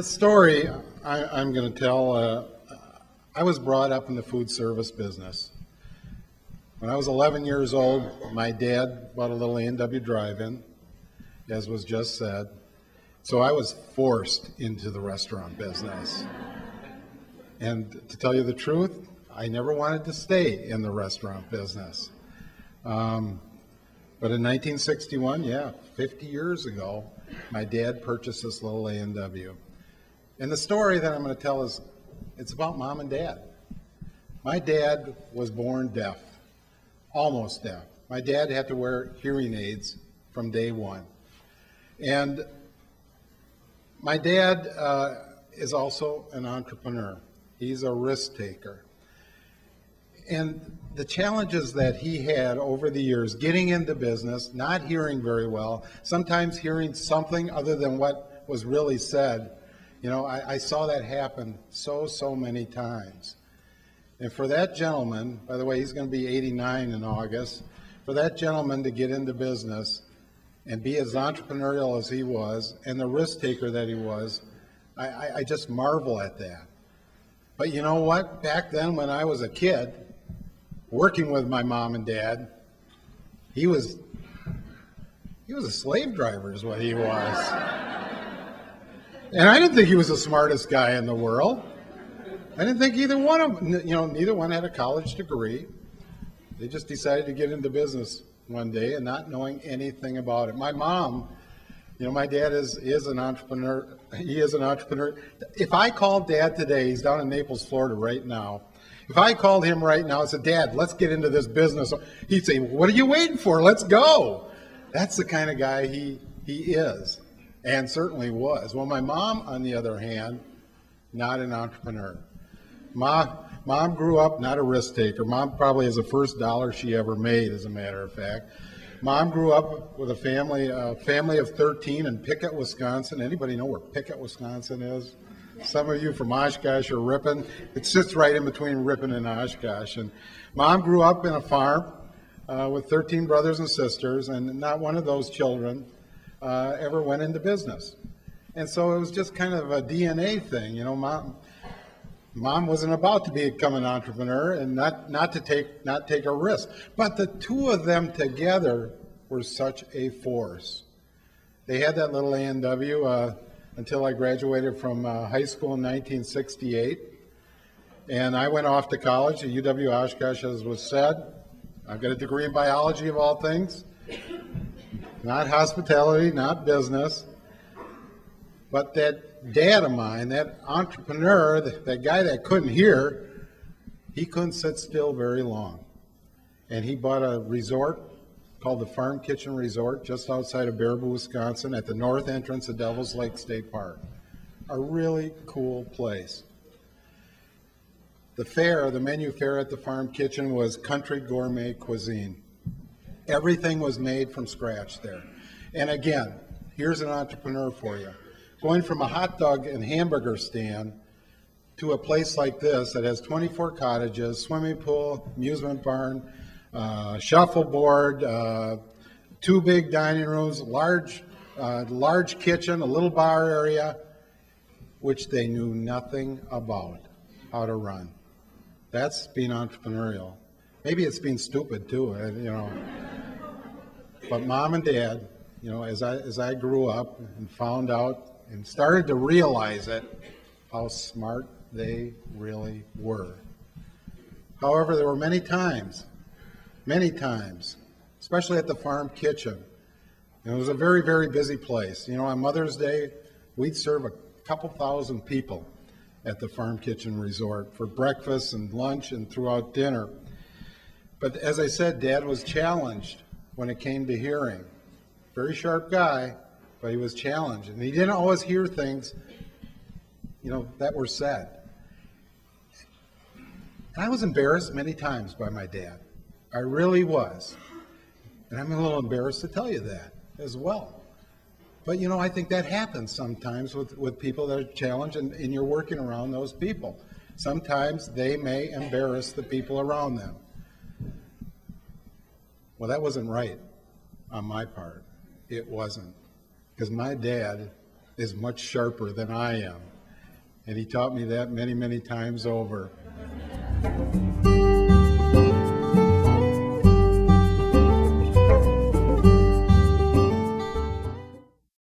The story I'm going to tell, I was brought up in the food service business. When I was 11 years old, my dad bought a little A&W drive-in, as was just said. So I was forced into the restaurant business. And to tell you the truth, I never wanted to stay in the restaurant business. But in 1961, 50 years ago, my dad purchased this little A&W. And the story that I'm going to tell is, it's about mom and dad. My dad was born deaf, almost deaf. My dad had to wear hearing aids from day one. And my dad is also an entrepreneur. He's a risk taker. And the challenges that he had over the years, getting into business, not hearing very well, sometimes hearing something other than what was really said, you know, I saw that happen so many times. And for that gentleman, by the way, he's going to be 89 in August, for that gentleman to get into business and be as entrepreneurial as he was and the risk taker that he was, I just marvel at that. But you know what? Back then when I was a kid, working with my mom and dad, he was a slave driver is what he was. And I didn't think he was the smartest guy in the world. I didn't think either one of them, neither one had a college degree. They just decided to get into business one day and not knowing anything about it. My mom, my dad is an entrepreneur. He is an entrepreneur. If I called Dad today, he's down in Naples, Florida right now. If I called him right now and said, Dad, let's get into this business, he'd say, what are you waiting for? Let's go. That's the kind of guy he is, and certainly was. Well, my mom, on the other hand, not an entrepreneur. Mom grew up not a risk taker. Mom probably has the first dollar she ever made, as a matter of fact. Mom grew up with a family of 13 in Pickett, Wisconsin. Anybody know where Pickett, Wisconsin is? Some of you from Oshkosh or Ripon. It sits right in between Ripon and Oshkosh. And Mom grew up in a farm with 13 brothers and sisters, and not one of those children ever went into business. And so it was just kind of a DNA thing. Mom wasn't about to become an entrepreneur and not take a risk. But the two of them together were such a force. They had that little A&W until I graduated from high school in 1968. And I went off to college at UW Oshkosh, as was said. I've got a degree in biology, of all things. Not hospitality, not business. But that dad of mine, that entrepreneur, that guy that couldn't hear, he couldn't sit still very long. And he bought a resort called the Farm Kitchen Resort just outside of Baraboo, Wisconsin, at the north entrance of Devil's Lake State Park. A really cool place. The menu fare at the Farm Kitchen was country gourmet cuisine. Everything was made from scratch there. And again, here's an entrepreneur for you. Going from a hot dog and hamburger stand to a place like this that has 24 cottages, swimming pool, amusement barn, shuffleboard, 2 big dining rooms, large kitchen, a little bar area, which they knew nothing about how to run. That's being entrepreneurial. Maybe it's being stupid too, But Mom and Dad, as I grew up and found out and started to realize how smart they really were. However, there were many times, especially at the Farm Kitchen. And it was a very, very busy place. On Mother's Day, we'd serve a couple thousand people at the Farm Kitchen Resort for breakfast and lunch and throughout dinner. But as I said, Dad was challenged when it came to hearing. Very sharp guy, but he was challenged. And he didn't always hear things, that were said. And I was embarrassed many times by my dad. I really was. And I'm a little embarrassed to tell you that as well. But I think that happens sometimes with people that are challenged and you're working around those people. Sometimes they may embarrass the people around them. Well, that wasn't right on my part. It wasn't. Because my dad is much sharper than I am. And he taught me that many, many times over.